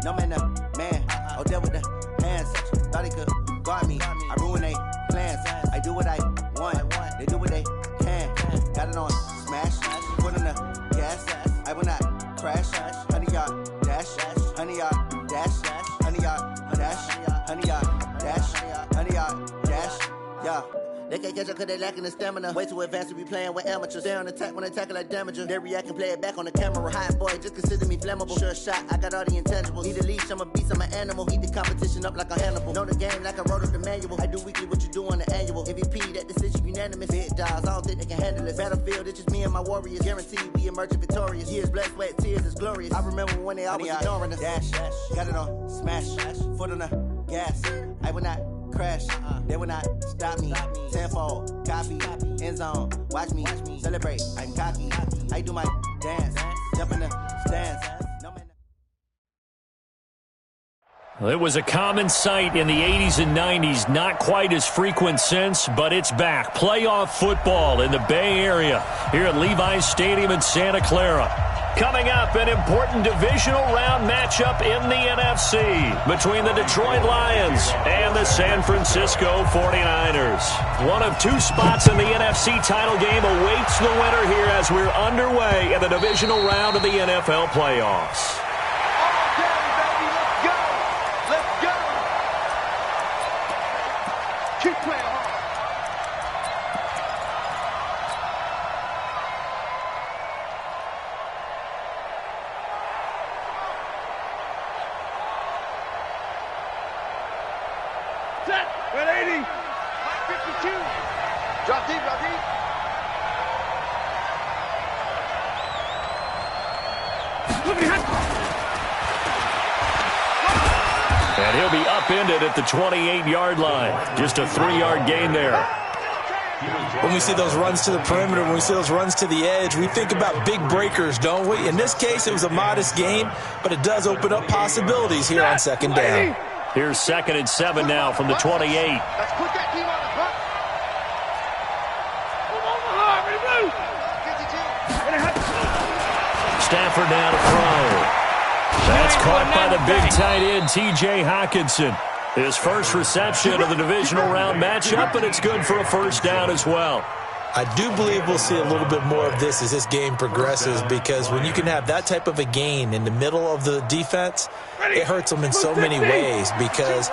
No man, man. Oh, there with the hands. Thought he could guard me. I ruin they plans. I do what I want. They do what they can. Got it on smash. Put on the gas. I will not crash. 100-yard dash. 100-yard dash. 100-yard dash. 100-yard dash. 100-yard dash. Yeah. They can't catch up cause they lacking the stamina. Way too advanced to be playing with amateurs. Stay on attack when they tackle like damager. They react and play it back on the camera. Hot boy, just consider me flammable. Sure shot, I got all the intangibles. Need a leash, I'm a beast, I'm an animal. Heat the competition up like a Hannibal. Know the game like I wrote up the manual. I do weekly what you do on the annual. MVP, that decision unanimous. Big dogs, I don't think they can handle it. Battlefield, it's just me and my warriors. Guaranteed we emerging victorious. Years, blood, sweat, tears, it's glorious. I remember when they always ignoring us. Dash, got it on smash. Foot on the gas. I will not crash, they will not stop me. Tenfold, copy, end zone, watch me celebrate. I'm cocky, I do my dance, jump in the stands. Well, it was a common sight in the 80s and 90s, not quite as frequent since, but it's back. Playoff football in the Bay Area here at Levi's Stadium in Santa Clara. Coming up, an important divisional round matchup in the NFC between the Detroit Lions and the San Francisco 49ers. One of two spots in the NFC title game awaits the winner here as we're underway in the divisional round of the NFL playoffs. Keep playing hard. Set. 180. 52. Drop deep, drop deep. And he'll be upended at the 28-yard line. Just a 3-yard gain there. When we see those runs to the perimeter, when we see those runs to the edge, we think about big breakers, don't we? In this case, it was a modest gain, but it does open up possibilities here on second down. Here's 2nd and 7 now from the 28. Let's put that team on the front. Stafford now to throw. That's caught by the big tight end, T.J. Hockenson. His first reception of the divisional round matchup, and it's good for a first down as well. I do believe we'll see a little bit more of this as this game progresses, because when you can have that type of a gain in the middle of the defense, it hurts them in so many ways, because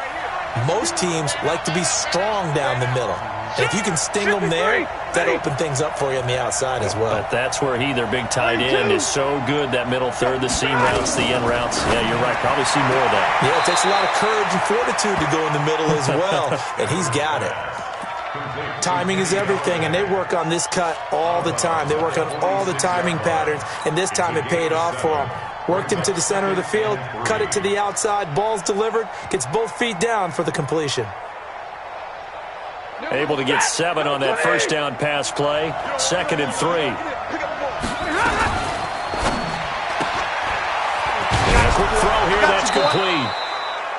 most teams like to be strong down the middle. And if you can sting them there, that opens things up for you on the outside as well. But that's where their big tight end, is so good, that middle third, the seam routes, the end routes. Yeah, you're right. Probably see more of that. Yeah, it takes a lot of courage and fortitude to go in the middle as well, and he's got it. Timing is everything, and they work on this cut all the time. They work on all the timing patterns, and this time it paid off for him. Worked him to the center of the field, cut it to the outside, ball's delivered, gets both feet down for the completion. Able to get 7 on that first down pass play. 2nd and 3. And a quick throw here, that's complete.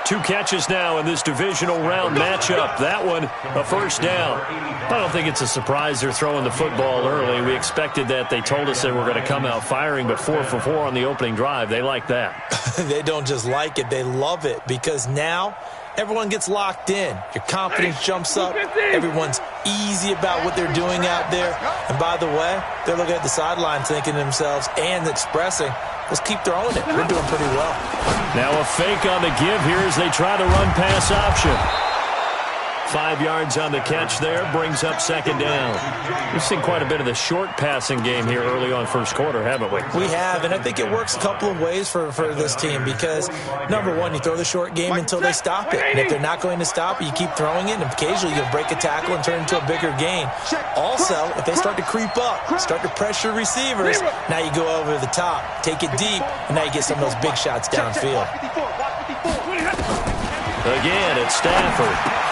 2 catches now in this divisional round matchup. That one, a first down. I don't think it's a surprise they're throwing the football early. We expected that. They told us they were going to come out firing, but 4 for 4 on the opening drive. They like that. They don't just like it, they love it, because now everyone gets locked in. Your confidence jumps up. Everyone's easy about what they're doing out there. And by the way, they're looking at the sideline thinking to themselves and expressing, let's keep throwing it. We're doing pretty well. Now a fake on the give here as they try to run pass option. 5 yards on the catch there, brings up 2nd down. We've seen quite a bit of the short passing game here early on first quarter, haven't we? We have, and I think it works a couple of ways for this team, because, number one, you throw the short game until they stop it. And if they're not going to stop it, you keep throwing it, and occasionally you'll break a tackle and turn it into a bigger gain. Also, if they start to creep up, start to pressure receivers, now you go over the top, take it deep, and now you get some of those big shots downfield. Again, it's Stafford.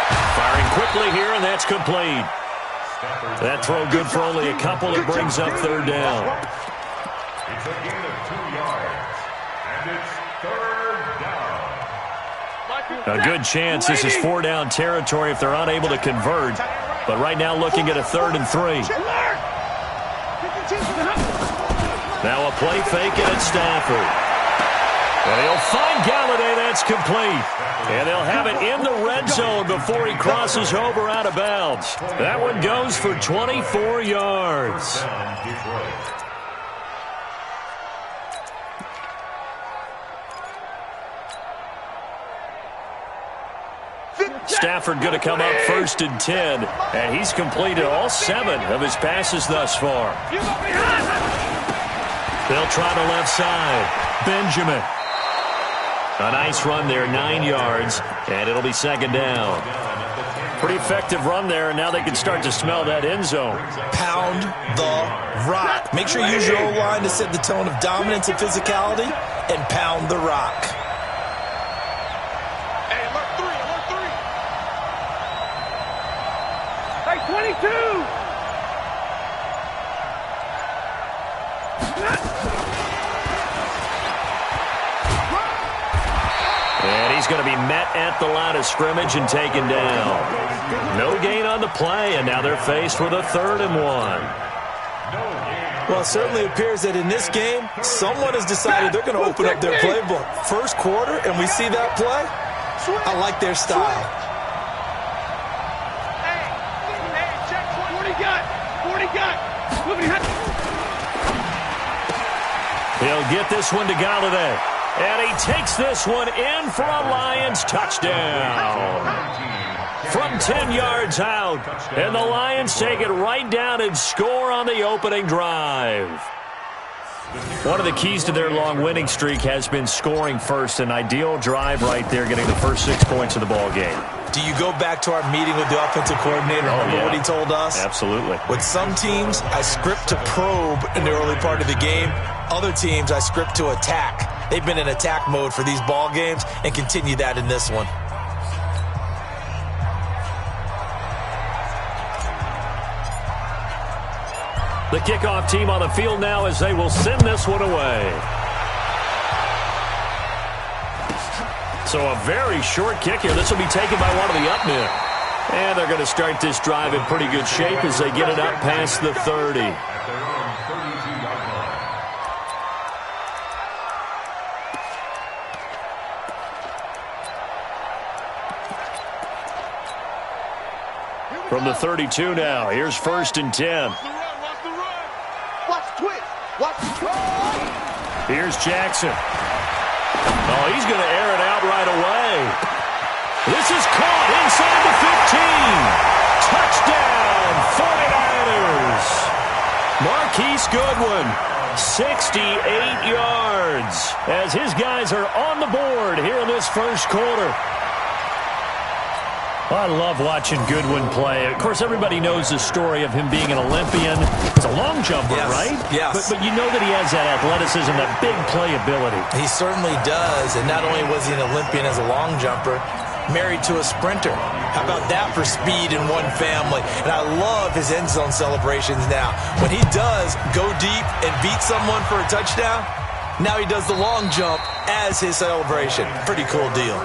Firing quickly here, and that's complete. That throw good for only a couple. It brings up 3rd down. It's a gain of 2 yards, and it's 3rd down. A good chance this is 4-down territory if they're unable to convert. But right now looking at a 3rd and 3. Now a play fake, and it's Stafford. And he'll find Galladay. That's complete. And they'll have it in the red zone before he crosses over out of bounds. That one goes for 24 yards. Stafford going to come up 1st and 10, and he's completed all 7 of his passes thus far. They'll try the left side. Benjamin. A nice run there, 9 yards, and it'll be 2nd down. Pretty effective run there, and now they can start to smell that end zone. Pound the rock. Make sure you use your O-line to set the tone of dominance and physicality, and pound the rock. Hey, alert 3, alert 3. Hey, 22. And he's going to be met at the line of scrimmage and taken down. No gain on the play, and now they're faced with a 3rd and 1. Well, it certainly appears that in this game, someone has decided they're going to open up their playbook. First quarter, and we see that play. I like their style. Hey, check 40 got. He'll get this one to Galladay. And he takes this one in for a Lions touchdown. From 10 yards out. And the Lions take it right down and score on the opening drive. One of the keys to their long winning streak has been scoring first. An ideal drive right there, getting the first 6 points of the ball game. Do you go back to our meeting with the offensive coordinator? Remember what he told us? Absolutely. With some teams, I script to probe in the early part of the game. Other teams, I script to attack. They've been in attack mode for these ball games and continue that in this one. The kickoff team on the field now as they will send this one away. So a very short kick here. This will be taken by one of the up men. And they're going to start this drive in pretty good shape as they get it up past the 30. From the 32 now, here's 1st and 10. Watch the twitch. Watch the twitch. Here's Jackson. Oh, he's going to air it out right away. This is caught inside the 15. Touchdown, 49ers. Marquise Goodwin, 68 yards, as his guys are on the board here in this first quarter. I love watching Goodwin play. Of course, everybody knows the story of him being an Olympian. He's a long jumper, right? Yes. But you know that he has that athleticism, that big playability. He certainly does. And not only was he an Olympian as a long jumper, married to a sprinter. How about that for speed in one family? And I love his end zone celebrations now. When he does go deep and beat someone for a touchdown, now he does the long jump as his celebration. Pretty cool deal.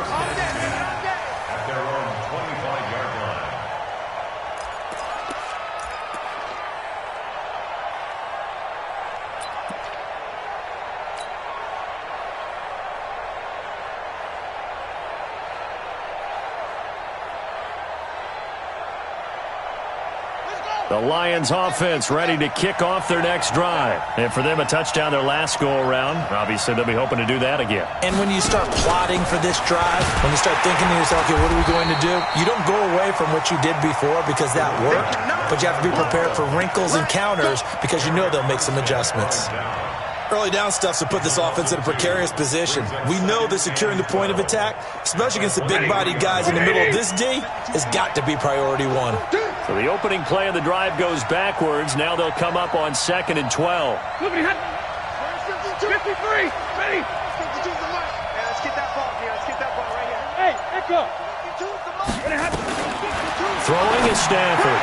The Lions offense ready to kick off their next drive. And for them, a touchdown their last go-around. Obviously, they'll be hoping to do that again. And when you start plotting for this drive, when you start thinking to yourself, okay, what are we going to do? You don't go away from what you did before because that worked, but you have to be prepared for wrinkles and counters because you know they'll make some adjustments. Early down stuff to put this offense in a precarious position. We know that securing the point of attack, especially against the big-bodied guys in the middle of this D, has got to be priority one. So the opening play of the drive goes backwards. Now they'll come up on 2nd and 12. 53. Ready? Hey, let's get that ball here. Let's get that ball right here. Hey, echo. Throwing is Stafford.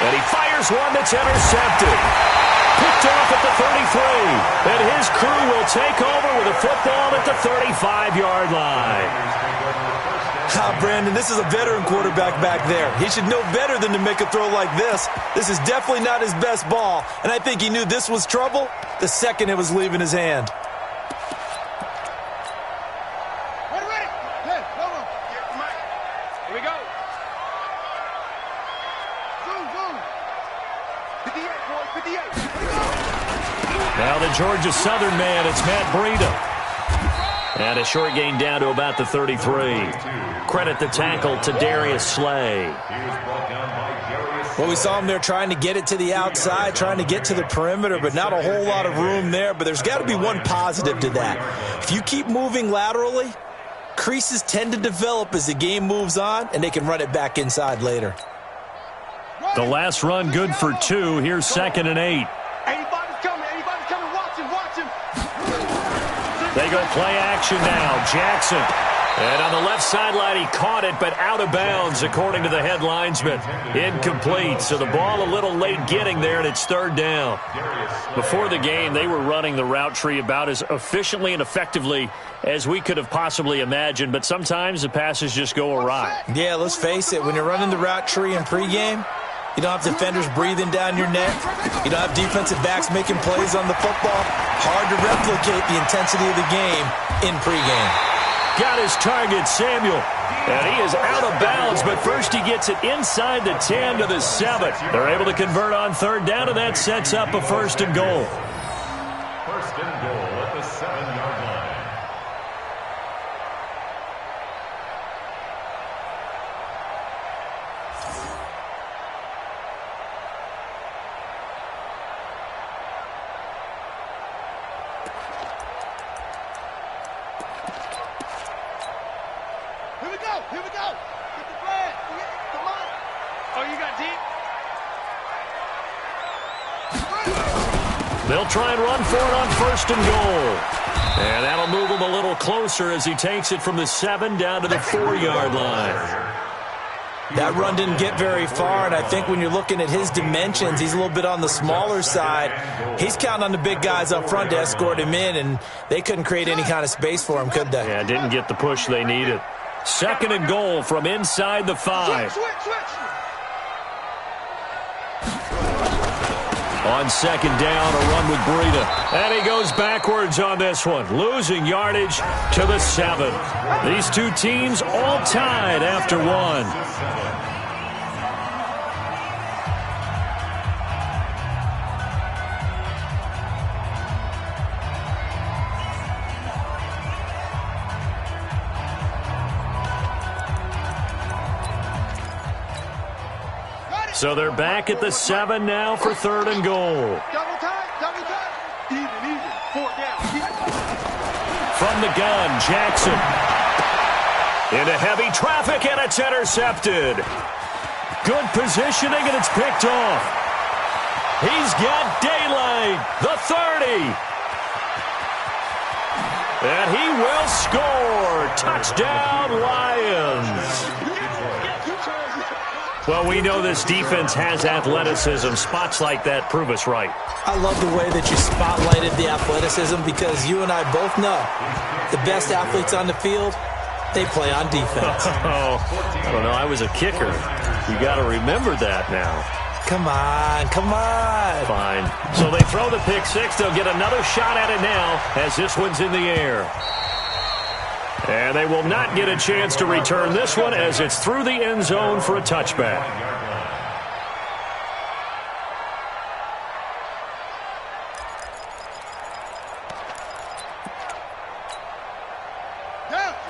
And he fires one that's intercepted. Picked off at the 33. And his crew will take over with a football at the 35-yard line. Brandon, this is a veteran quarterback back there. He should know better than to make a throw like this. This is definitely not his best ball, and I think he knew this was trouble the second it was leaving his hand. Now the Georgia Southern man, it's Matt Breida. And a short gain down to about the 33. Credit the tackle to Darius Slay. Well, we saw him there trying to get it to the outside, trying to get to the perimeter, but not a whole lot of room there. But there's got to be one positive to that. If you keep moving laterally, creases tend to develop as the game moves on, and they can run it back inside later. The last run good for 2. Here's 2nd and 8. Anybody's coming, watch him. They go play action now. Jackson. And on the left sideline, he caught it, but out of bounds, according to the head linesman. Incomplete. So the ball a little late getting there, and it's 3rd down. Before the game, they were running the route tree about as efficiently and effectively as we could have possibly imagined, but sometimes the passes just go awry. Yeah, let's face it. When you're running the route tree in pregame, you don't have defenders breathing down your neck. You don't have defensive backs making plays on the football. Hard to replicate the intensity of the game in pregame. Got his target, Samuel. And he is out of bounds, but first he gets it inside the 10 to the 7. They're able to convert on 3rd down, and that sets up a 1st and goal. 1st and goal at the 7-yard line. Here we go. Get the flag. Come on. Oh, you got deep? They'll try and run for it on 1st and goal. And that'll move him a little closer as he takes it from the 7 down to the 4-yard line. That run didn't get very far, and I think when you're looking at his dimensions, he's a little bit on the smaller side. He's counting on the big guys up front to escort him in, and they couldn't create any kind of space for him, could they? Yeah, didn't get the push they needed. 2nd and goal from inside the 5. Switch. On 2nd down, a run with Breida. And he goes backwards on this one, losing yardage to the 7. These two teams all tied after 1. So they're back at the 7 now for 3rd and goal. Double time. Even. 4th down. From the gun, Jackson. Into heavy traffic, and it's intercepted. Good positioning, and it's picked off. He's got daylight, the 30. And he will score. Touchdown, Lions. Well, we know this defense has athleticism. Spots like that prove us right. I love the way that you spotlighted the athleticism because you and I both know the best athletes on the field, they play on defense. Oh, I don't know. I was a kicker. You got to remember that now. Come on. Fine. So they throw the pick 6. They'll get another shot at it now as this one's in the air. And they will not get a chance to return this one as it's through the end zone for a touchback.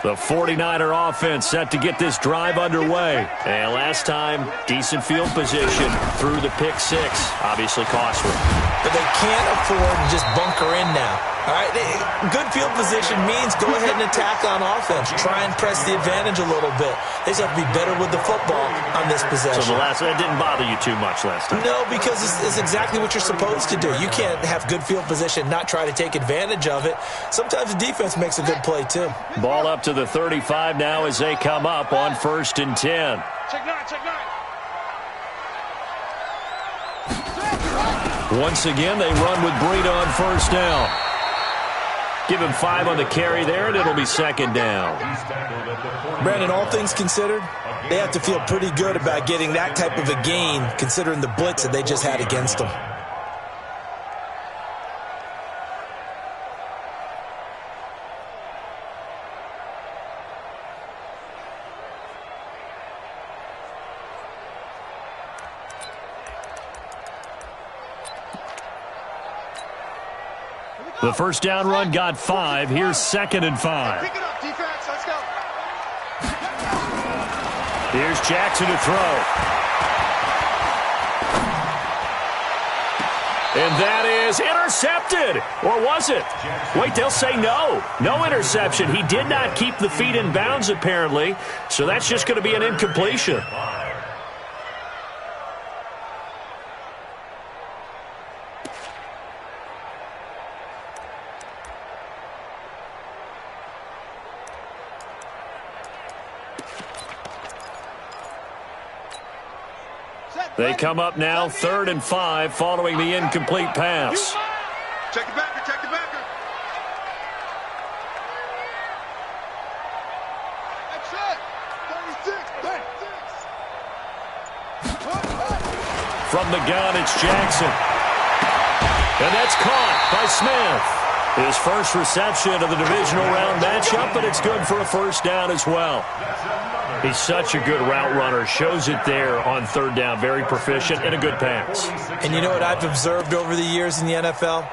The 49er offense set to get this drive underway. And last time, decent field position through the pick 6. Obviously costly. But they can't afford to just bunker in now. All right, good field position means go ahead and attack on offense. Try and press the advantage a little bit. They just have to be better with the football on this possession. So that didn't bother you too much last time? No, because it's exactly what you're supposed to do. You can't have good field position, not try to take advantage of it. Sometimes the defense makes a good play, too. Ball up to the 35 now as they come up on 1st and 10. Check nine. Once again, they run with Breida on 1st down. Give him 5 on the carry there, and it'll be 2nd down. Brandon, all things considered, they have to feel pretty good about getting that type of a gain, considering the blitz that they just had against them. The first down run got 5. Here's 2nd and 5. Pick it up, defense. Let's go. Here's Jackson to throw. And that is intercepted. Or was it? Wait, they'll say no. No interception. He did not keep the feet in bounds, apparently. So that's just going to be an incompletion. They come up now 3rd and 5 following the incomplete pass. Check the backer, check the backer. That's it. 36. From the gun, it's Jackson. And that's caught by Smith. His first reception of the divisional round matchup, but it's good for a first down as well. He's such a good route runner. Shows it there on 3rd down. Very proficient and a good pass. And you know what I've observed over the years in the NFL?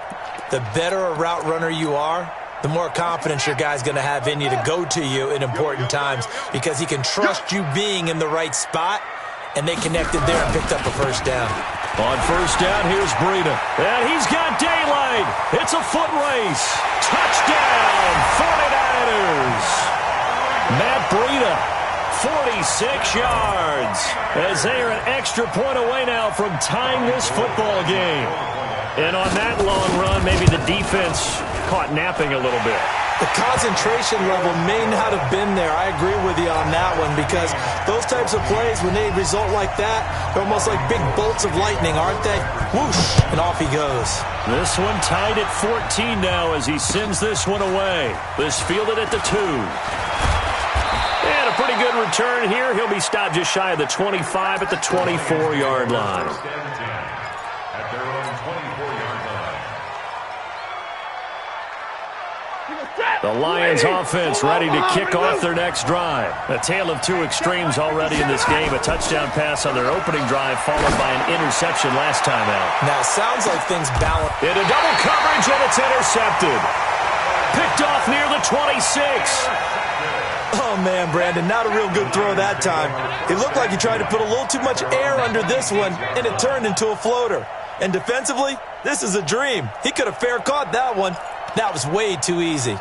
The better a route runner you are, the more confidence your guy's going to have in you to go to you in important times because he can trust you being in the right spot, and they connected there and picked up a first down. On first down, here's Breida. And he's got daylight. It's a foot race. Touchdown, 49ers. Matt Breida, 46 yards, as they are an extra point away now from tying this football game. And on that long run, maybe the defense caught napping a little bit. The concentration level may not have been there. I agree with you on that one because those types of plays, when they result like that, they're almost like big bolts of lightning, aren't they? Whoosh, and off he goes. This one tied at 14 now as he sends this one away. This fielded at the 2. And a pretty good return here. He'll be stopped just shy of the 25 at the 24-yard line. At their own 24-yard line. The Lions offense ready to kick off their next drive. A tale of two extremes already in this game. A touchdown pass on their opening drive followed by an interception last time out. Now, it sounds like things balance. Into double coverage, and it's intercepted. Picked off near the 26. Oh, man, Brandon, not a real good throw that time. It looked like he tried to put a little too much air under this one, and it turned into a floater. And defensively, this is a dream. He could have fair caught that one. That was way too easy.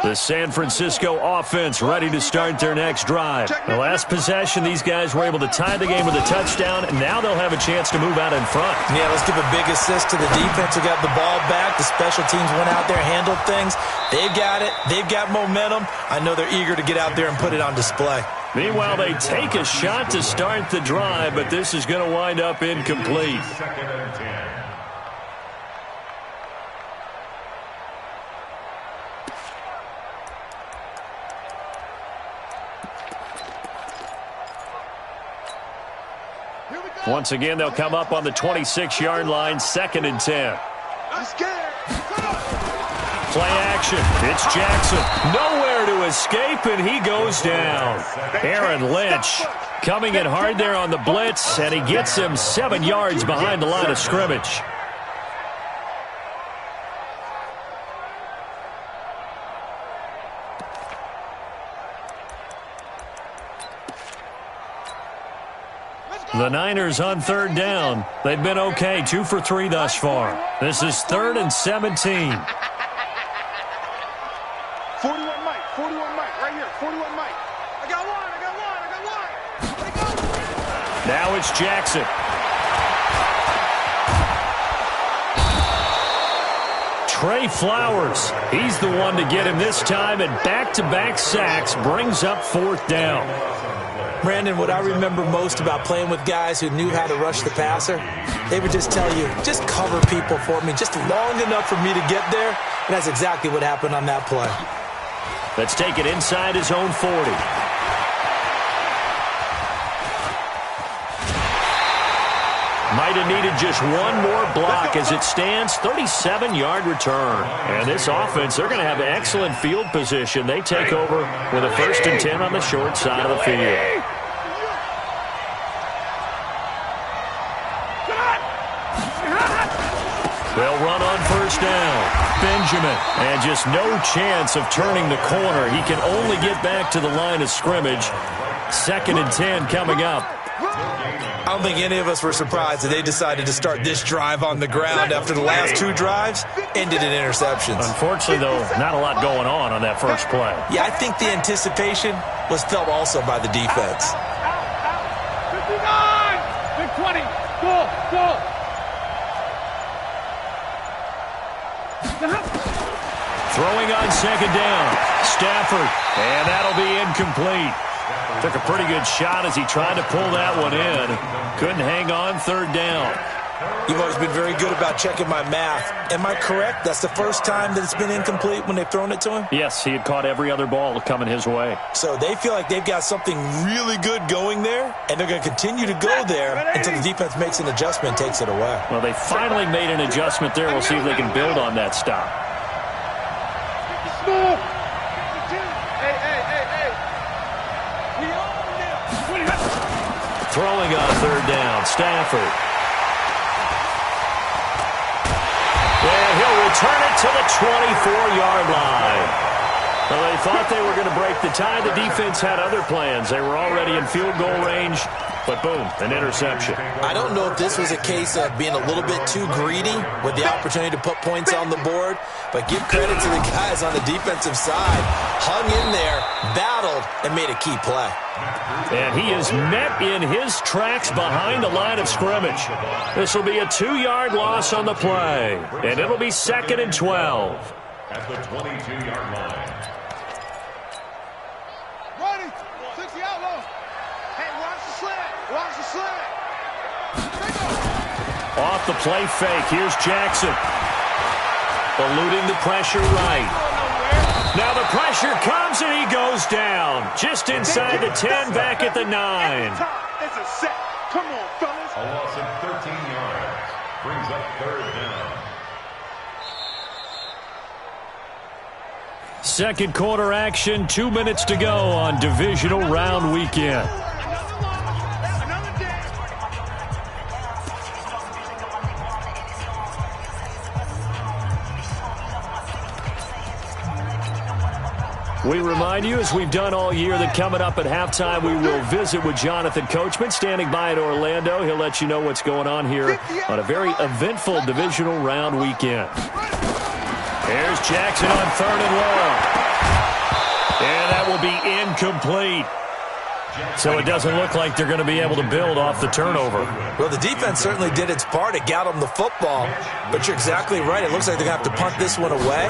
The San Francisco offense ready to start their next drive. The last possession, these guys were able to tie the game with a touchdown, and now they'll have a chance to move out in front. Yeah, let's give a big assist to the defense who got the ball back. The special teams went out there, handled things. They've got it. They've got momentum. I know they're eager to get out there and put it on display. Meanwhile, they take a shot to start the drive, but this is going to wind up incomplete. 2nd and 10. Once again, they'll come up on the 26-yard line, 2nd and 10. Play action. It's Jackson. Nowhere to escape, and he goes down. Aaron Lynch coming in hard there on the blitz, and he gets him 7 yards behind the line of scrimmage. The Niners on 3rd down. They've been okay, 2 for 3 thus far. This is 3rd and 17. 41 Mike, 41 Mike, right here, 41 Mike. I got one. Now it's Jackson. Trey Flowers, he's the one to get him this time, and back-to-back sacks brings up 4th down. Brandon, what I remember most about playing with guys who knew how to rush the passer, they would just tell you, just cover people for me, just long enough for me to get there. And that's exactly what happened on that play. Let's take it inside his own 40. Might have needed just one more block as it stands, 37-yard return. And this offense, they're going to have excellent field position. They take over with a 1st and 10 on the short side of the field. They'll run on first down. Benjamin, and just no chance of turning the corner. He can only get back to the line of scrimmage. 2nd and 10 coming up. I don't think any of us were surprised that they decided to start this drive on the ground after the last 2 drives ended in interceptions. Unfortunately, though, not a lot going on that first play. Yeah, I think the anticipation was felt also by the defense. 59! 20! Go! Throwing on 2nd down. Stafford, and that'll be incomplete. Took a pretty good shot as he tried to pull that one in. Couldn't hang on 3rd down. You've always been very good about checking my math. Am I correct? That's the first time that it's been incomplete when they've thrown it to him? Yes, he had caught every other ball coming his way. So they feel like they've got something really good going there, and they're going to continue to go there until the defense makes an adjustment and takes it away. Well, they finally made an adjustment there. We'll see if they can build on that stop. Throwing on 3rd down, Stafford. And he'll return it to the 24-yard line. Well, they thought they were going to break the tie. The defense had other plans. They were already in field goal range, but boom, an interception. I don't know if this was a case of being a little bit too greedy with the opportunity to put points on the board, but give credit to the guys on the defensive side. Hung in there, battled, and made a key play. And he is met in his tracks behind the line of scrimmage. This will be a 2-yard loss on the play, and it'll be 2nd and 12. At the 22-yard line. Ready? 60 out low. Hey, watch the slant. Watch the slant. Off the play fake. Here's Jackson. Eluding the pressure right. Now the pressure comes and he goes down. Just inside the 10, back at the 9. It's a set. Come on, fellas. A loss of 13 yards. Brings up 3rd down. 2nd quarter action, 2 minutes to go on divisional round weekend. We remind you, as we've done all year, that coming up at halftime, we will visit with Jonathan Coachman, standing by in Orlando. He'll let you know what's going on here on a very eventful divisional round weekend. Here's Jackson on 3rd and long. And that will be incomplete. So it doesn't look like they're going to be able to build off the turnover. Well, the defense certainly did its part to get them the football, but you're exactly right. It looks like they're going to have to punt this one away,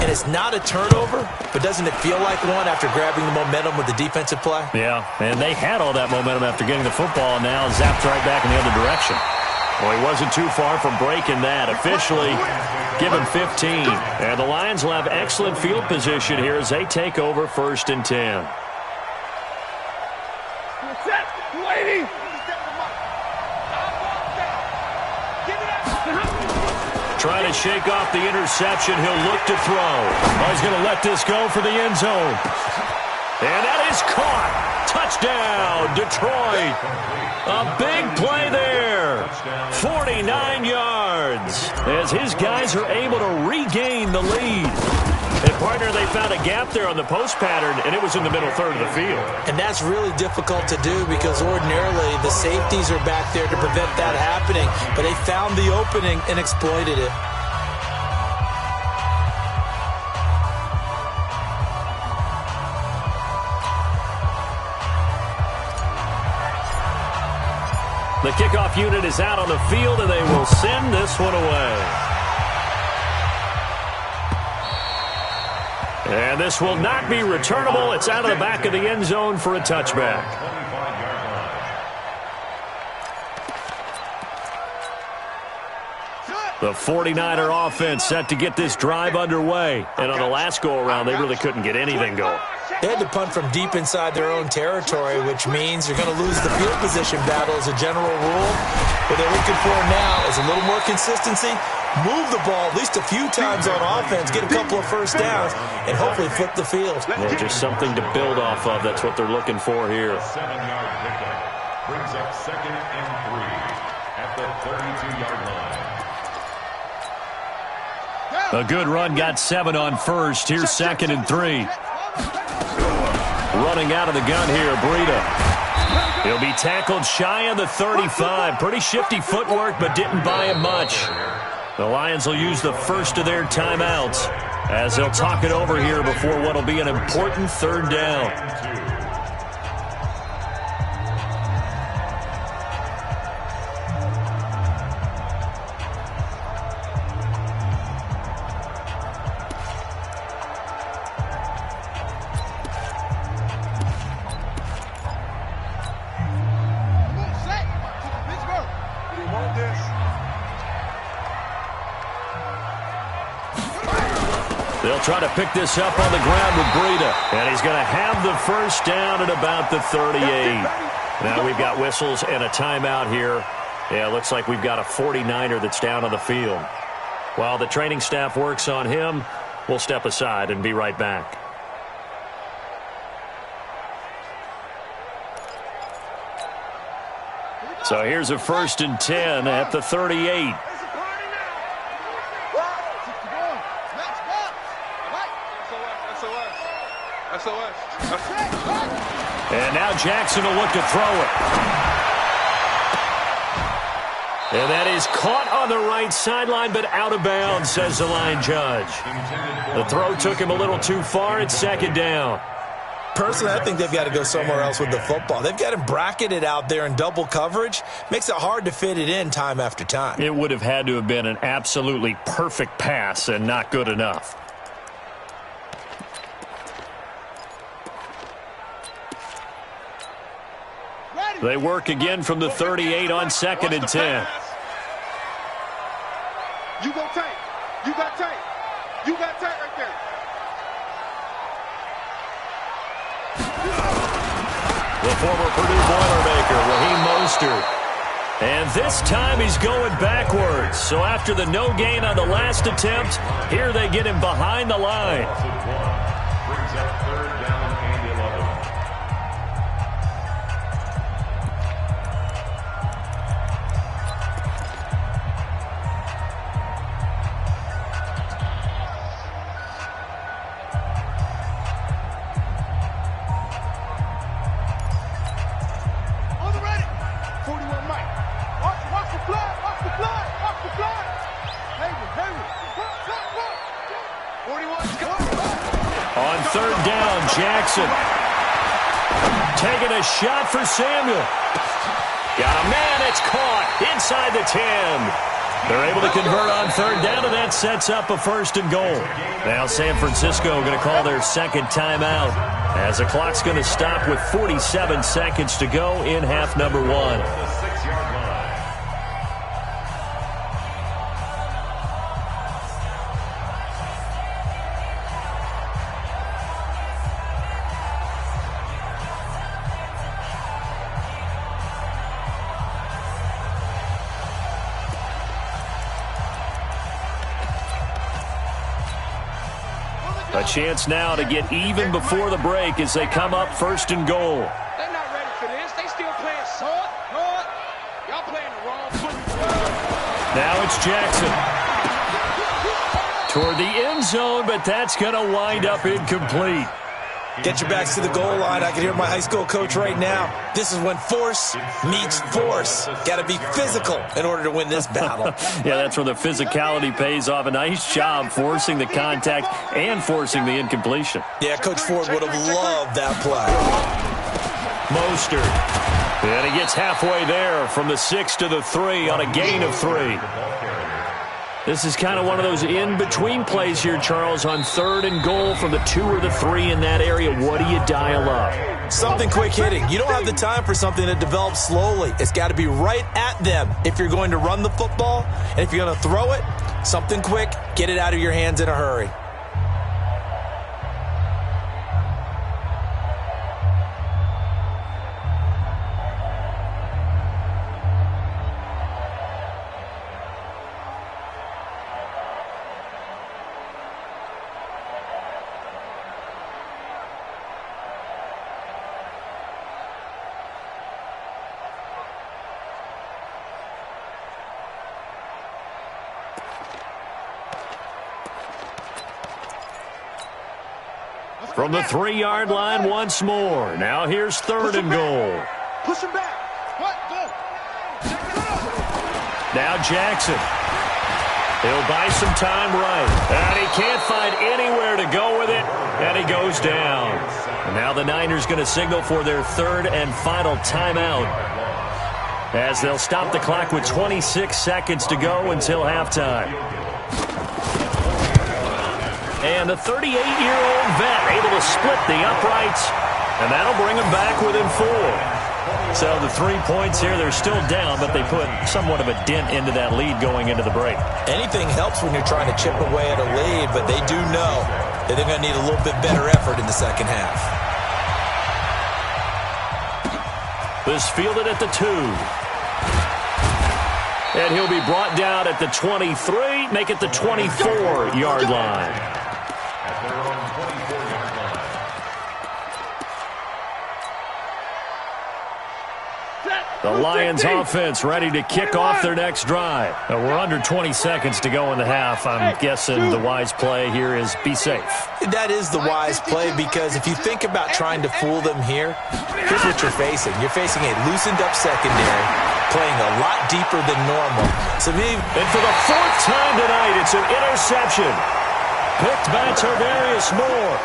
and it's not a turnover, but doesn't it feel like one after grabbing the momentum with the defensive play? Yeah, and they had all that momentum after getting the football, and now zapped right back in the other direction. Well, he wasn't too far from breaking that. Officially given 15, and the Lions will have excellent field position here as they take over 1st and 10. Lady. Trying to shake off the interception. He'll look to throw. Oh, he's going to let this go for the end zone. And that is caught. Touchdown, Detroit. A big play there. 49 yards as his guys are able to regain the lead. And, partner, they found a gap there on the post pattern, and it was in the middle 3rd of the field. And that's really difficult to do because ordinarily the safeties are back there to prevent that happening. But they found the opening and exploited it. The kickoff unit is out on the field, and they will send this one away. And this will not be returnable. It's out of the back of the end zone for a touchback. The 49er offense set to get this drive underway. And on the last go-around, they really couldn't get anything going. They had to punt from deep inside their own territory, which means you're going to lose the field position battle as a general rule. What they're looking for now is a little more consistency, move the ball at least a few times on offense, get a couple of first downs, and hopefully flip the field. Yeah, just something to build off of. That's what they're looking for here. 7-yard pickup brings up 2nd and 3 at the 32-yard line. A good run, got 7 on first. Here's 2nd and 3. Running out of the gun here, Breida. He'll be tackled shy of the 35. Pretty shifty footwork, but didn't buy him much. The Lions will use the first of their timeouts as they'll talk it over here before what will be an important 3rd down. They'll try to pick this up on the ground with Breida. And he's going to have the first down at about the 38. Now we've got whistles and a timeout here. Yeah, it looks like we've got a 49er that's down on the field. While the training staff works on him, we'll step aside and be right back. So here's a 1st and 10 at the 38. And now Jackson will look to throw it. And that is caught on the right sideline, but out of bounds, says the line judge. The throw took him a little too far. It's 2nd down. Personally, I think they've got to go somewhere else with the football. They've got him bracketed out there in double coverage. Makes it hard to fit it in time after time. It would have had to have been an absolutely perfect pass and not good enough. They work again from the 38 on 2nd and 10. You go tight. You got tight. You got tight right there. The former Purdue Boilermaker, Raheem Mostert. And this time he's going backwards. So after the no gain on the last attempt, here they get him behind the line. Brings up 3rd down and 11. On 3rd down, Jackson. Taking a shot for Samuel. Got a man, it's caught inside the 10. They're able to convert on 3rd down, and that sets up a 1st and goal. Now San Francisco going to call their 2nd timeout as the clock's going to stop with 47 seconds to go in half number 1. A chance now to get even before the break as they come up 1st and goal. They're not ready for this. They still playing hard. Y'all playing the wrong foot. Now it's Jackson. Toward the end zone, but that's going to wind up incomplete. Get your backs to the goal line. I can hear my high school coach right now. This is when force meets force. Got to be physical in order to win this battle. Yeah, that's where the physicality pays off. A nice job forcing the contact and forcing the incompletion. Yeah, Coach Ford would have loved that play. Mostert. And he gets halfway there from the 6 to the 3 on a gain of 3. This is kind of one of those in-between plays here, Charles, on 3rd and goal from the 2 or the 3 in that area. What do you dial up? Something quick hitting. You don't have the time for something that develops slowly. It's got to be right at them if you're going to run the football. And if you're going to throw it, something quick, get it out of your hands in a hurry. From the 3-yard line once more. Now here's 3rd and goal. Push him back. What? Go. Now Jackson. He'll buy some time right. And he can't find anywhere to go with it. And he goes down. And now the Niners going to signal for their 3rd and final timeout, as they'll stop the clock with 26 seconds to go until halftime. And the 38-year-old vet able to split the uprights, and that'll bring him back within 4. So the 3 points here, they're still down, but they put somewhat of a dent into that lead going into the break. Anything helps when you're trying to chip away at a lead, but they do know that they're going to need a little bit better effort in the second half. This fielded at the 2. And he'll be brought down at the 23, make it the 24-yard line. At their own 24-yard line. The Lions offense ready to kick off their next drive. Now, we're under 20 seconds to go in the half. I'm guessing the wise play here is be safe. That is the wise play, because if you think about trying to fool them here, here's what you're facing. You're facing a loosened-up secondary, playing a lot deeper than normal. So maybe, and for the 4th time tonight, it's an interception. Picked by Tarvarius Moore.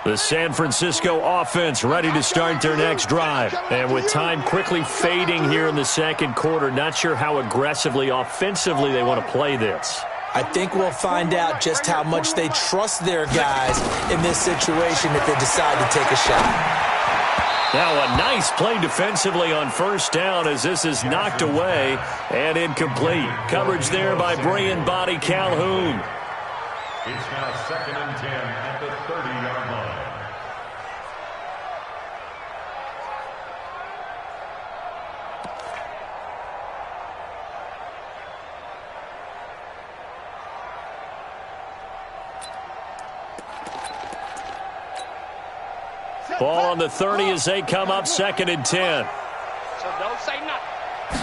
The San Francisco offense ready to start their next drive. And with time quickly fading here in the second quarter, not sure how aggressively, offensively they want to play this. I think we'll find out just how much they trust their guys in this situation if they decide to take a shot. Now a nice play defensively on 1st down as this is knocked away and incomplete. Coverage there by Brian Body Calhoun. It's now 2nd and 10 at the 30-yard line. Ball on the 30 as they come up 2nd and 10. So don't say nothing.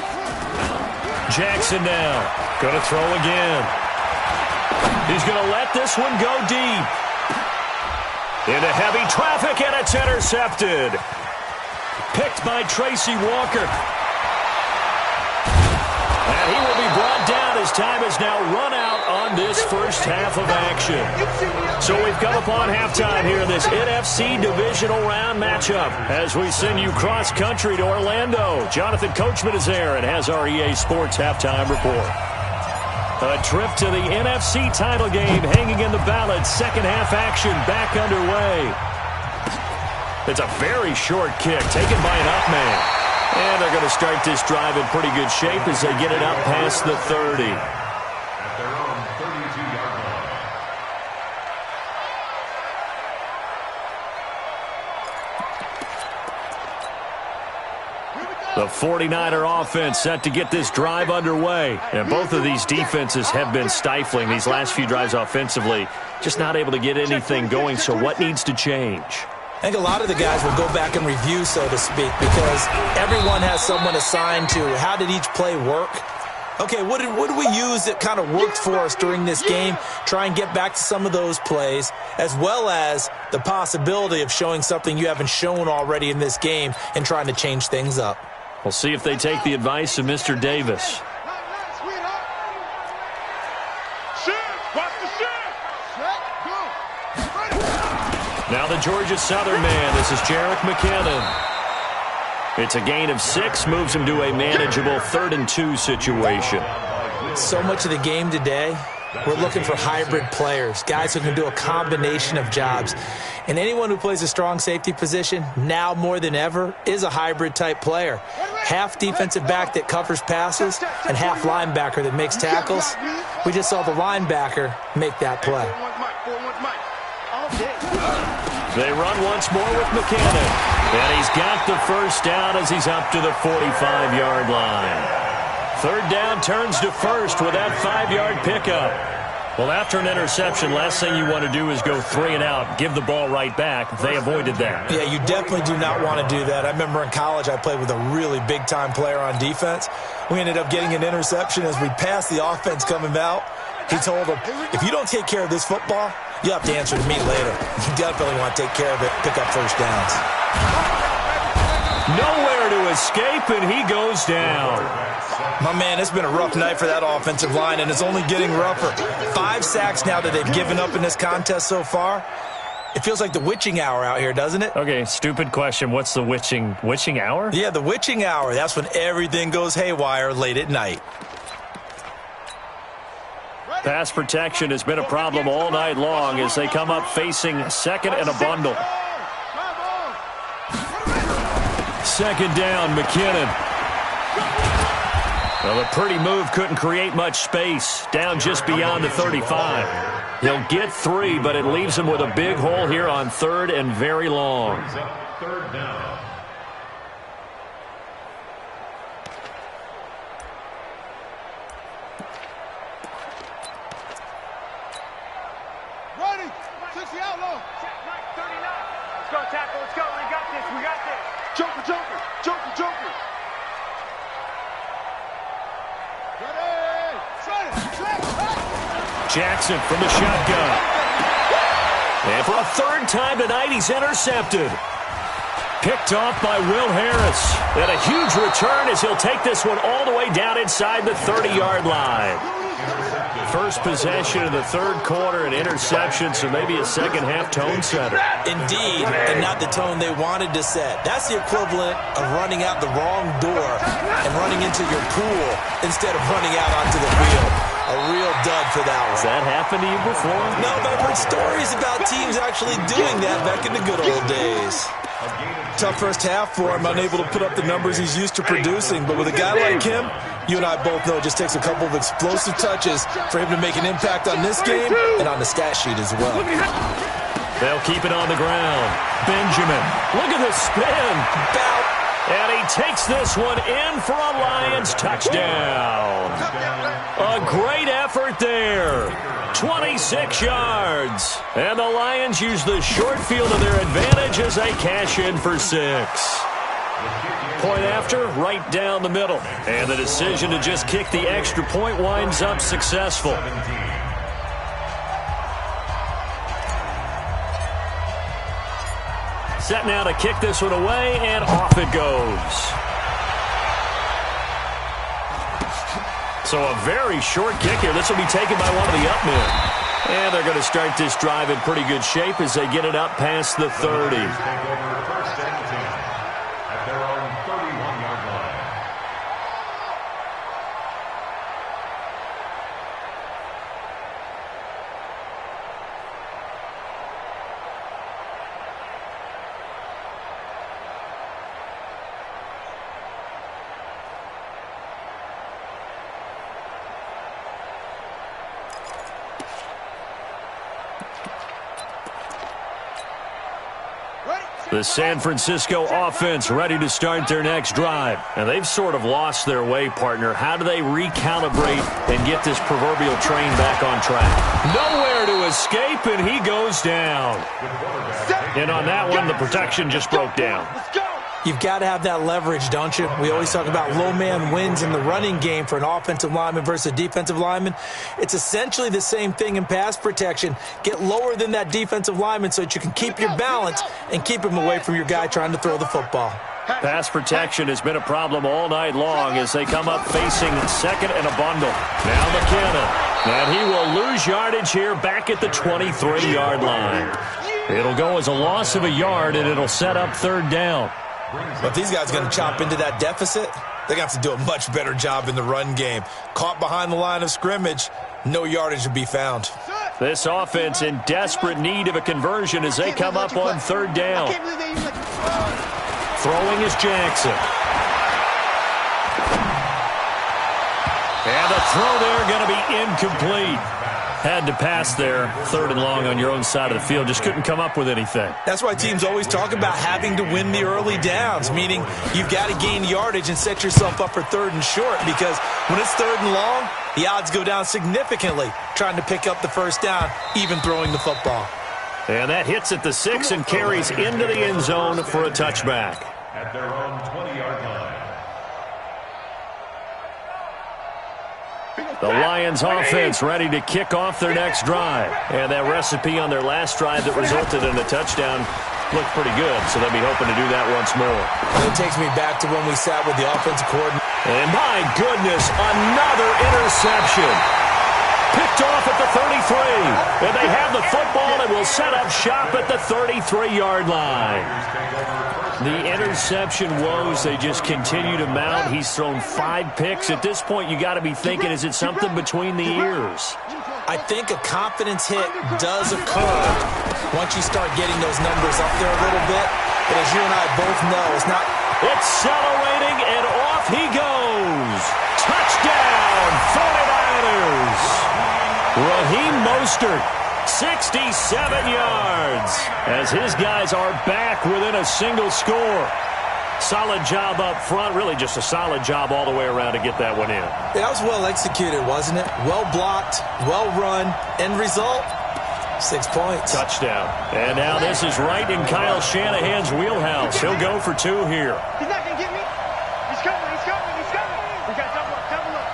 Jackson now. Going to throw again. He's going to let this one go deep. Into heavy traffic, and it's intercepted. Picked by Tracy Walker. And he will be brought down as time has now run out on this first half of action. So we've come upon halftime here in this NFC divisional round matchup as we send you cross-country to Orlando. Jonathan Coachman is there and has our EA Sports halftime report. A trip to the NFC title game hanging in the balance. Second half action back underway. It's a very short kick taken by an up man. And they're going to start this drive in pretty good shape as they get it up past the 30. At their own 32-yard line. The 49er offense set to get this drive underway. And both of these defenses have been stifling these last few drives offensively. Just not able to get anything going, so what needs to change? I think a lot of the guys will go back and review, so to speak, because everyone has someone assigned to how did each play work. Okay, what did we use that kind of worked for us during this game? Try and get back to some of those plays, as well as the possibility of showing something you haven't shown already in this game and trying to change things up. We'll see if they take the advice of Mr. Davis. Now the Georgia Southern man, this is Jerick McKinnon. It's a gain of 6, moves him to a manageable 3rd and 2 situation. So much of the game today, we're looking for hybrid players, guys who can do a combination of jobs. And anyone who plays a strong safety position, now more than ever, is a hybrid-type player. Half defensive back that covers passes and half linebacker that makes tackles. We just saw the linebacker make that play. They run once more with McKinnon. And he's got the first down as he's up to the 45-yard line. Third down turns to first with that 5-yard pickup. Well, after an interception, last thing you want to do is go 3 and out, give the ball right back. They avoided that. Yeah, you definitely do not want to do that. I remember in college I played with a really big-time player on defense. We ended up getting an interception as we passed the offense coming out. He told him, if you don't take care of this football, you have to answer to me later. You definitely want to take care of it, pick up first downs. Nowhere to escape, and he goes down. My man, it's been a rough night for that offensive line, and it's only getting rougher. 5 sacks now that they've given up in this contest so far. It feels like the witching hour out here, doesn't it? Okay, stupid question. What's the witching hour? Yeah, the witching hour. That's when everything goes haywire late at night. Pass protection has been a problem all night long as they come up facing second and a bundle. Second down, McKinnon. Well, a pretty move couldn't create much space. Down just beyond the 35. He'll get 3, but it leaves him with a big hole here on third and very long. Third down. Ready. 60 out low. Check, right, 39. Let's go, tackle. Let's go. We got this. We got this. Joker, Joker. Joker, Joker. Ready. Jackson from the shotgun. And for a third time tonight, he's intercepted. Picked off by Will Harris. And a huge return as he'll take this one all the way down inside the 30-yard line. First possession of the third quarter, an interception, so maybe a second-half tone setter. Indeed, and not the tone they wanted to set. That's the equivalent of running out the wrong door and running into your pool instead of running out onto the field. A real dud for that one. Has that happened to you before? No, but I've heard stories about teams actually doing that back in the good old days. Tough first half for him, unable to put up the numbers he's used to producing. But with a guy like him, you and I both know it just takes a couple of explosive touches for him to make an impact on this game and on the stat sheet as well. They'll keep it on the ground. Benjamin, look at the spin. And he takes this one in for a Lions touchdown. A great effort there. 26 yards. And the Lions use the short field to their advantage as they cash in for 6. Point after, right down the middle. And the decision to just kick the extra point winds up successful. Set now to kick this one away, and off it goes. So a very short kick here. This will be taken by one of the up men. And they're going to start this drive in pretty good shape as they get it up past the 30. The San Francisco offense ready to start their next drive. And they've sort of lost their way, partner. How do they recalibrate and get this proverbial train back on track? Nowhere to escape, and he goes down. And on that one, the protection just broke down. You've got to have that leverage, don't you? We always talk about low man wins in the running game for an offensive lineman versus a defensive lineman. It's essentially the same thing in pass protection. Get lower than that defensive lineman so that you can keep your balance and keep him away from your guy trying to throw the football. Pass protection has been a problem all night long as they come up facing second and a bundle. Now McKinnon. And he will lose yardage here back at the 23-yard line. It'll go as a loss of a yard, and it'll set up third down. But these guys are going to chop into that deficit. They're going to have to do a much better job in the run game. Caught behind the line of scrimmage, no yardage to be found. This offense in desperate need of a conversion as they come up on third down. Throwing is Jackson. And the throw there going to be incomplete. Had to pass there, 3rd and long on your own side of the field. Just couldn't come up with anything. That's why teams always talk about having to win the early downs, meaning you've got to gain yardage and set yourself up for 3rd and short, because when it's 3rd and long, the odds go down significantly trying to pick up the first down, even throwing the football. And that hits at the 6 and carries into the end zone for a touchback. At their own 20-yard line. The Lions offense ready to kick off their next drive. And that recipe on their last drive that resulted in a touchdown looked pretty good, so they'll be hoping to do that once more. It takes me back to when we sat with the offensive coordinator. And my goodness, another interception. Picked off at the 33. And they have the football and will set up shop at the 33-yard line. The interception woes, they just continue to mount. He's thrown 5 picks. At this point, you got to be thinking, is it something between the ears? I think a confidence hit does occur once you start getting those numbers up there a little bit. But as you and I both know, it's not. Accelerating, and off he goes. Touchdown, 49ers. Raheem Mostert, 67 yards, as his guys are back within a single score. Solid job up front, really just a solid job all the way around to get that one in. That was well executed, wasn't it? Well blocked, well run, end result, 6 points. Touchdown. And now this is right in Kyle Shanahan's wheelhouse. He'll go for 2 here. He's not going to get me. He's coming, he's coming, he's coming. We got double up, double up.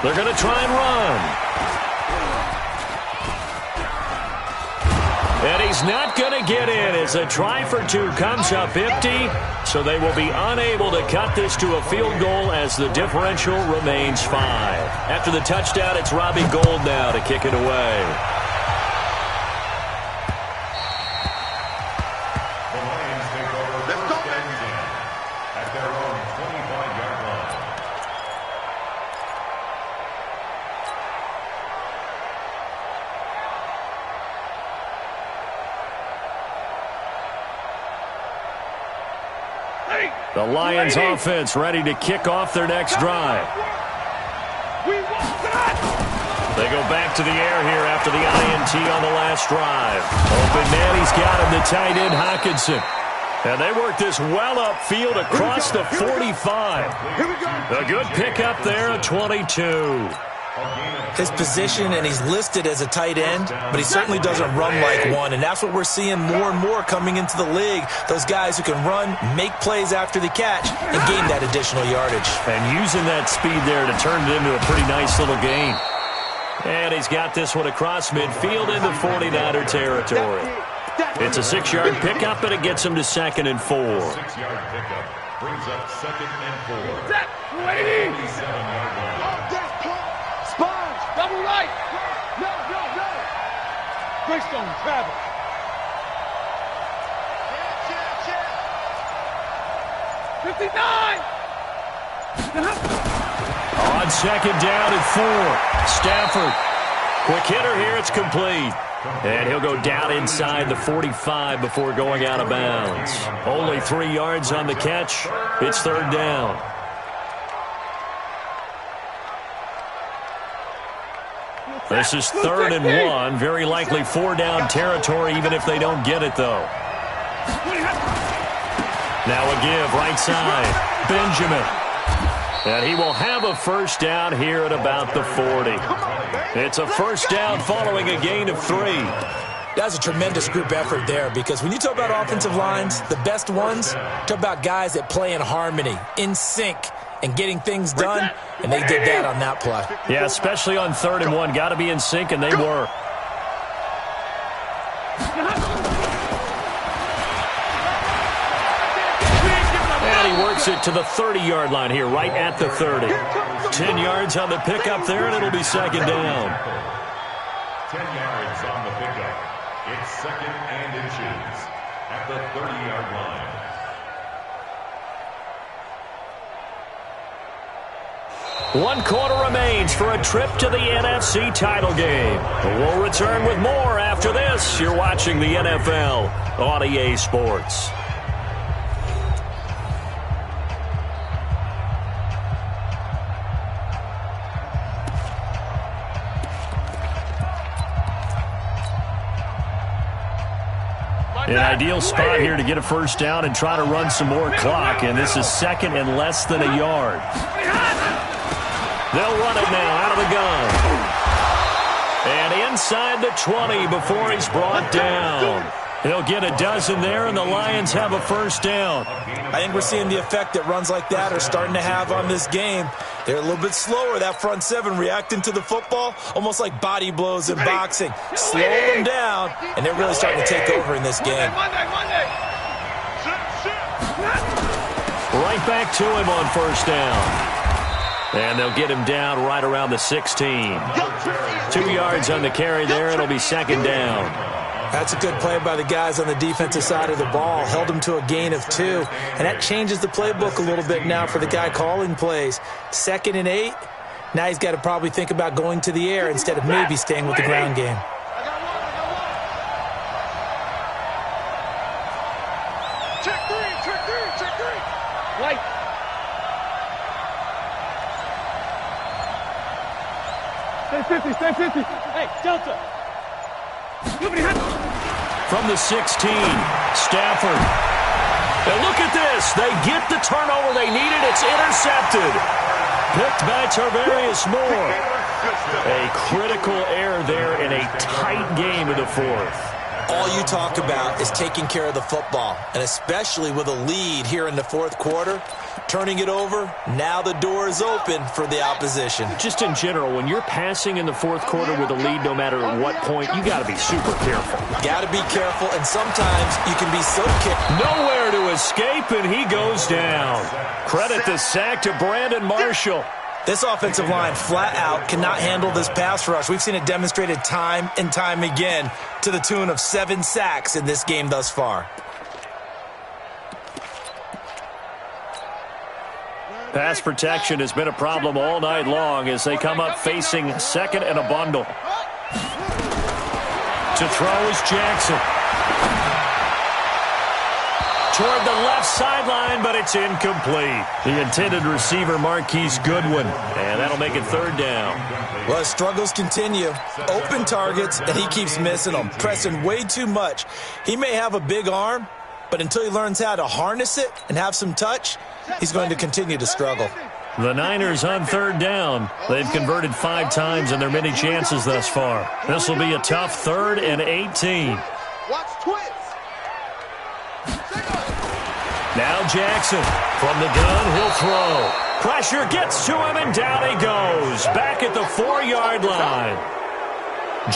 They're going to try and run. And he's not going to get in as a try for 2 comes up empty. So they will be unable to cut this to a field goal as the differential remains 5. After the touchdown, it's Robbie Gould now to kick it away. The Lions take over first and 10 at their own 25-yard line. The Lions offense ready to kick off their next drive. They go back to the air here after the INT on the last drive. Open man, he's got him, the tight end Hockenson. And they work this well upfield across the 45. A good pickup there at 22. His position, and he's listed as a tight end, but he certainly doesn't run like one, and that's what we're seeing more and more coming into the league. Those guys who can run, make plays after the catch, and gain that additional yardage. And using that speed there to turn it into a pretty nice little gain. And he's got this one across midfield into 49er territory. It's a 6-yard pickup, and it gets him to 2nd and 4. 6-yard pickup brings up 2nd and 4. 47-yard line. Sponge, double right. No. Greystone, travel. 59. On 2nd down and 4. Stafford. Quick hitter here. It's complete. And he'll go down inside the 45 before going out of bounds. Only 3 yards on the catch. It's 3rd down. This is 3rd and 1. Very likely 4-down territory, even if they don't get it, though. Now a give, right side. Benjamin. And he will have a first down here at about the 40. It's a first down following a gain of 3. That's a tremendous group effort there, because when you talk about offensive lines, the best ones, talk about guys that play in harmony, in sync, and getting things done, and they did that on that play. Yeah, especially on 3rd and 1. Got to be in sync, and they were. And he works it to the 30-yard line here, right at the 30. 10 yards on the pickup there, and it'll be 2nd down. 10 yards on the pickup. It's 2nd and inches at the 30-yard line. One quarter remains for a trip to the NFC title game. We'll return with more after this. You're watching the NFL on EA Sports. An ideal spot here to get a first down and try to run some more clock, and this is second and less than a yard. They'll run it now out of the gun. And inside the 20 before he's brought down. He'll get a dozen there, and the Lions have a first down. I think we're seeing the effect that runs like that are starting to have on this game. They're a little bit slower, that front seven, reacting to the football, almost like body blows in boxing. Slow them down, and they're really starting to take over in this game. Right back to him on first down. And they'll get him down right around the 16. 2 yards on the carry there. It'll be second down. That's a good play by the guys on the defensive side of the ball. Held him to a gain of 2. And that changes the playbook a little bit now for the guy calling plays. 2nd and 8. Now he's got to probably think about going to the air instead of maybe staying with the ground game. Check three. White. Stay 50. Hey, Delta. From the 16, Stafford. And look at this. They get the turnover they needed. It's intercepted. Picked by Tarvarius Moore. A critical error there in a tight game in the fourth. All you talk about is taking care of the football, and especially with a lead here in the fourth quarter, turning it over, now the door is open for the opposition. Just in general, when you're passing in the fourth quarter with a lead, no matter at what point, you got to be super careful. Got to be careful, and sometimes you can be so careful. Nowhere to escape, and he goes down. Credit the sack to Brandon Marshall. This offensive line flat out cannot handle this pass rush. We've seen it demonstrated time and time again to the tune of 7 sacks in this game thus far. Pass protection has been a problem all night long as they come up facing second and a bundle. To throw is Jackson. Toward the left sideline, but it's incomplete. The intended receiver, Marquise Goodwin, and that'll make it third down. Well, his struggles continue. Open targets, and he keeps missing them, pressing way too much. He may have a big arm, but until he learns how to harness it and have some touch, he's going to continue to struggle. The Niners on third down. They've converted 5 times in their many chances thus far. This will be a tough 3rd and 18. Watch twist. Now Jackson from the gun, he'll throw. Pressure gets to him, and down he goes. Back at the 4-yard line.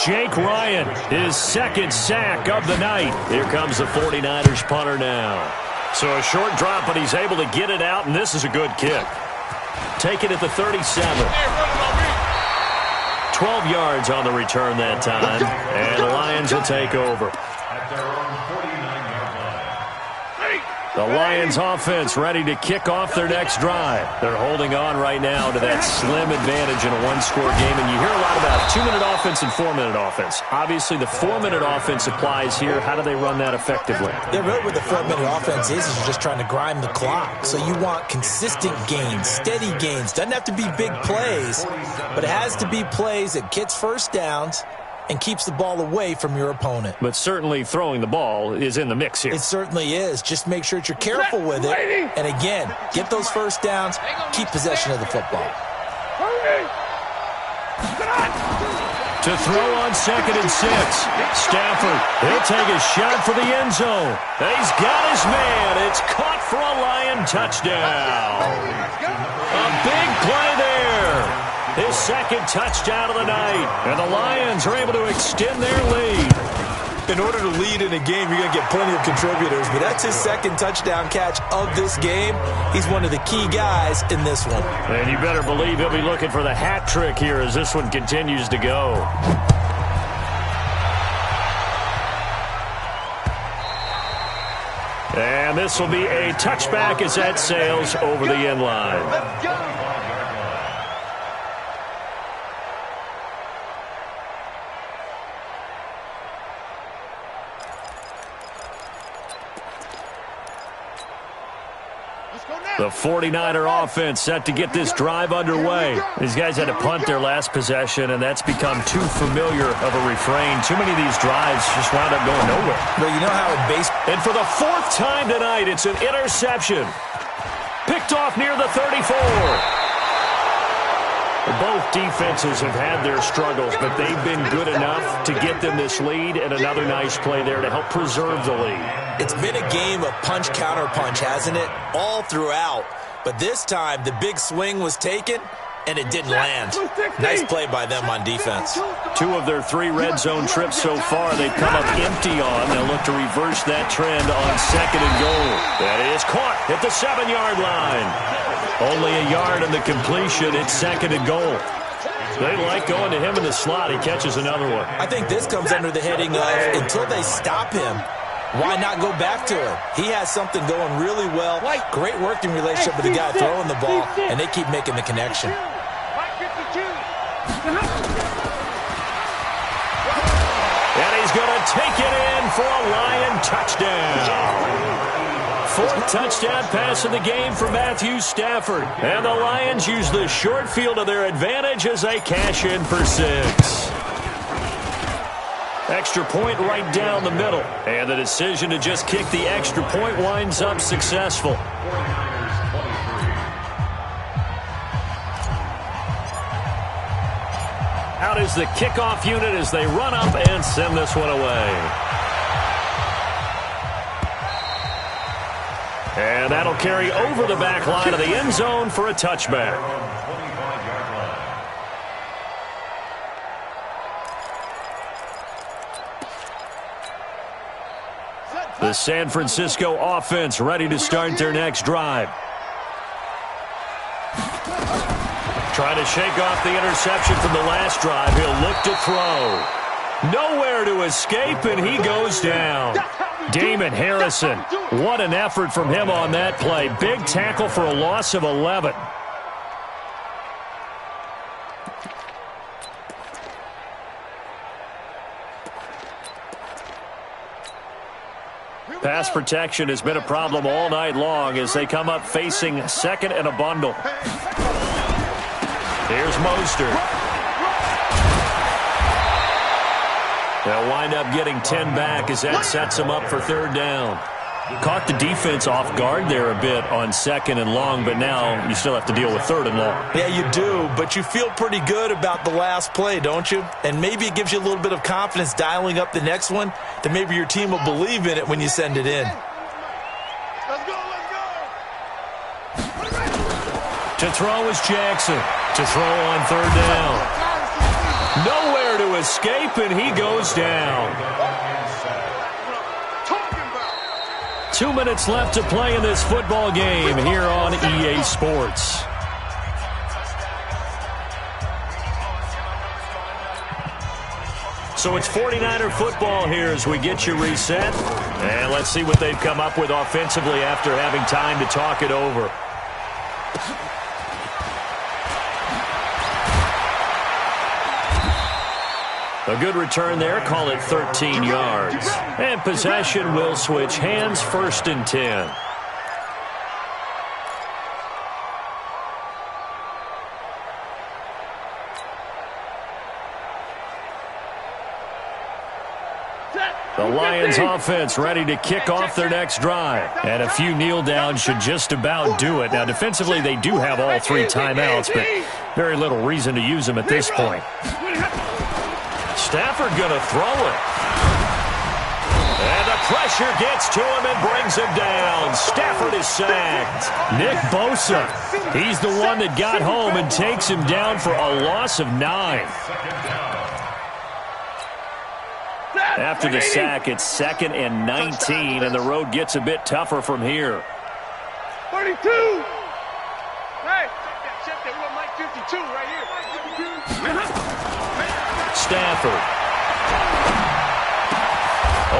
Jake Ryan, his 2nd sack of the night. Here comes the 49ers punter now. So a short drop, but he's able to get it out, and this is a good kick. Take it at the 37. 12 yards on the return that time, and the Lions will take over. The Lions offense ready to kick off their next drive. They're holding on right now to that slim advantage in a one-score game. And you hear a lot about 2-minute offense and 4-minute offense. Obviously, the 4-minute offense applies here. How do they run that effectively? Yeah, really what the 4-minute offense is you're just trying to grind the clock. So you want consistent gains, steady gains. Doesn't have to be big plays, but it has to be plays that gets first downs and keeps the ball away from your opponent. But certainly throwing the ball is in the mix here. It certainly is. Just make sure that you're careful with it. And again, get those first downs, keep possession of the football. To throw on 2nd and 6. Stafford, he'll take a shot for the end zone. He's got his man. It's caught for a Lion touchdown. A big play there. His 2nd touchdown of the night. And the Lions are able to extend their lead. In order to lead in a game, you're going to get plenty of contributors, but that's his 2nd touchdown catch of this game. He's one of the key guys in this one. And you better believe he'll be looking for the hat trick here as this one continues to go. And this will be a touchback as that sails over the end line. Let's go. Let's go now. The 49er offense set to get this drive underway. These guys had to punt their last possession, and that's become too familiar of a refrain. Too many of these drives just wound up going nowhere. But you know how in baseball... And for the fourth time tonight, it's an interception. Picked off near the 34. Both defenses have had their struggles, but they've been good enough to get them this lead, and another nice play there to help preserve the lead. It's been a game of punch-counter-punch, hasn't it? All throughout. But this time, the big swing was taken, and it didn't land. Nice play by them on defense. 2 of their 3 red zone trips so far, they've come up empty on. They'll look to reverse that trend on 2nd and goal. That is caught at the 7-yard line. Only a yard in the completion. It's 2nd and goal. They like going to him in the slot. He catches another one. I think this comes under the heading of until they stop him, why not go back to him? He has something going really well. Great working relationship with the guy throwing the ball, and they keep making the connection. And he's going to take it in for a Lion touchdown. 4th touchdown pass of the game for Matthew Stafford. And the Lions use the short field to their advantage as they cash in for 6. Extra point right down the middle. And the decision to just kick the extra point winds up successful. Out is the kickoff unit as they run up and send this one away. And that'll carry over the back line of the end zone for a touchback. The San Francisco offense ready to start their next drive. Trying to shake off the interception from the last drive. He'll look to throw. Nowhere to escape, and he goes down. Damon Harrison, what an effort from him on that play. Big tackle for a loss of 11. Pass protection has been a problem all night long as they come up facing 2nd and a bundle. Here's Mostert. They'll wind up getting 10 back as that sets them up for 3rd down. Caught the defense off guard there a bit on 2nd and long, but now you still have to deal with 3rd and long. Yeah, you do, but you feel pretty good about the last play, don't you? And maybe it gives you a little bit of confidence dialing up the next one, that maybe your team will believe in it when you send it in. Let's go, let's go. To throw is Jackson. To throw on 3rd down. Nowhere to escape, and he goes down. 2 minutes left to play in this football game here on EA Sports. So it's 49er football here as we get you reset. And let's see what they've come up with offensively after having time to talk it over. A good return there, call it 13 yards. And possession will switch hands, 1st and 10. The Lions offense ready to kick off their next drive. And a few kneel downs should just about do it. Now defensively they do have all 3 timeouts, but very little reason to use them at this point. Stafford going to throw it. And the pressure gets to him and brings him down. Stafford is sacked. Nick Bosa, he's the one that got home and takes him down for a loss of 9. After the sack, it's 2nd and 19, and the road gets a bit tougher from here. 32. Hey, check that. We got Mike 52 right here. Stafford.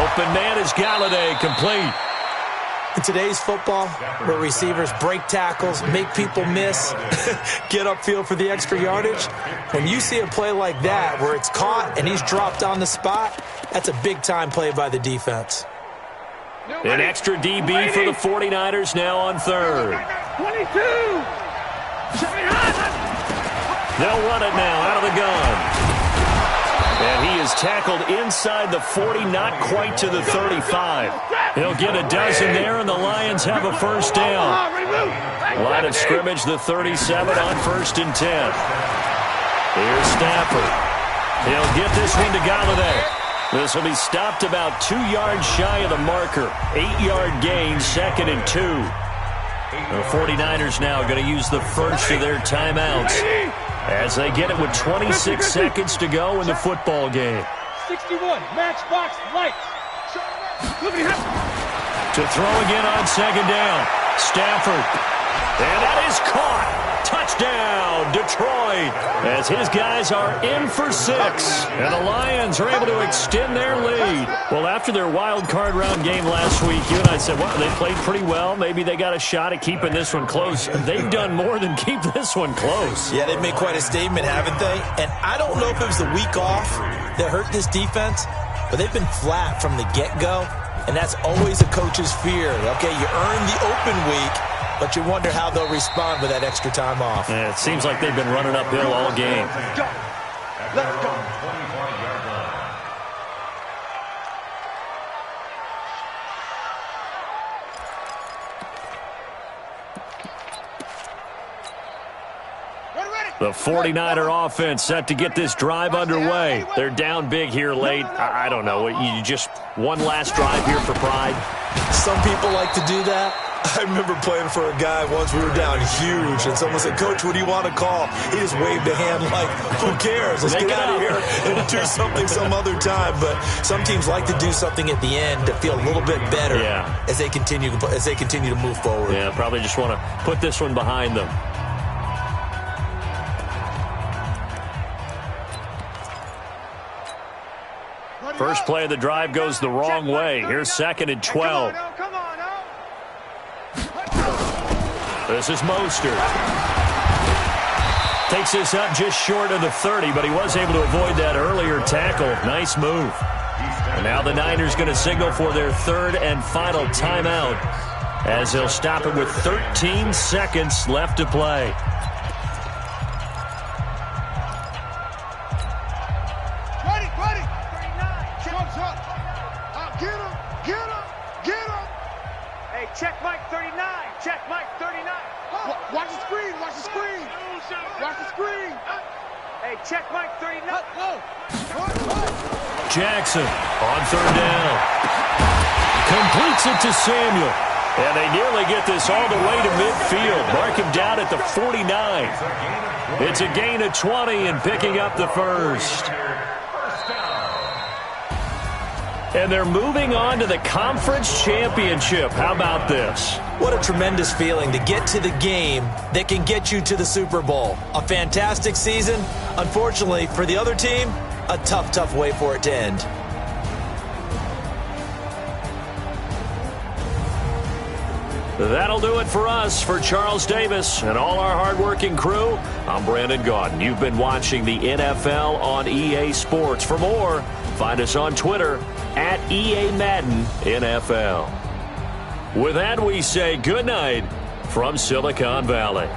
Open man is Galladay, complete. In today's football, where receivers break tackles, make people miss, get upfield for the extra yardage, when you see a play like that where it's caught and he's dropped on the spot, that's a big-time play by the defense. An extra DB for the 49ers now on 3rd. 22. They'll run it now out of the gun. And he is tackled inside the 40, not quite to the 35. He'll get a dozen there, and the Lions have a first down. Line of scrimmage, the 37 on 1st and 10. Here's Stafford. He'll get this one to Galladay. This will be stopped about 2 yards shy of the marker. 8-yard gain, 2nd and 2. The 49ers now going to use the first of their timeouts as they get it with 26 seconds to go in the football game. 61, matchbox lights. To throw again on 2nd down. Stafford. And that is caught. Touchdown, Detroit, as his guys are in for 6. And the Lions are able to extend their lead. Well, after their wild card round game last week, you and I said, well, they played pretty well. Maybe they got a shot at keeping this one close. They've done more than keep this one close. Yeah, they've made quite a statement, haven't they? And I don't know if it was the week off that hurt this defense, but they've been flat from the get-go. And that's always a coach's fear. Okay, you earn the open week, but you wonder how they'll respond with that extra time off. Yeah, it seems like they've been running uphill all game. Let's go. The 49er offense set to get this drive underway. They're down big here late. I don't know. You just one last drive here for pride? Some people like to do that. I remember playing for a guy once. We were down huge, and someone said, "Coach, what do you want to call?" He just waved a hand like, who cares? Let's get out of here and do something some other time. But some teams like to do something at the end to feel a little bit better as they continue to move forward. Yeah, probably just want to put this one behind them. First play of the drive goes the wrong way. Here's 2nd and 12. This is Mostert. Takes this up just short of the 30, but he was able to avoid that earlier tackle. Nice move. And now the Niners going to signal for their 3rd and final timeout as they'll stop it with 13 seconds left to play. Check Mike 39. Check Mike 39. Watch the screen. Watch the screen. Watch the screen. Hey, check Mike 39. Jackson on 3rd down. Completes it to Samuel. And they nearly get this all the way to midfield. Mark him down at the 49. It's a gain of 20 and picking up the first. And they're moving on to the conference championship. How about this? What a tremendous feeling to get to the game that can get you to the Super Bowl. A fantastic season. Unfortunately, for the other team, a tough, tough way for it to end. That'll do it for us. For Charles Davis and all our hardworking crew, I'm Brandon Gaudin. You've been watching the NFL on EA Sports. For more, find us on Twitter at EA Madden NFL. With that, we say good night from Silicon Valley.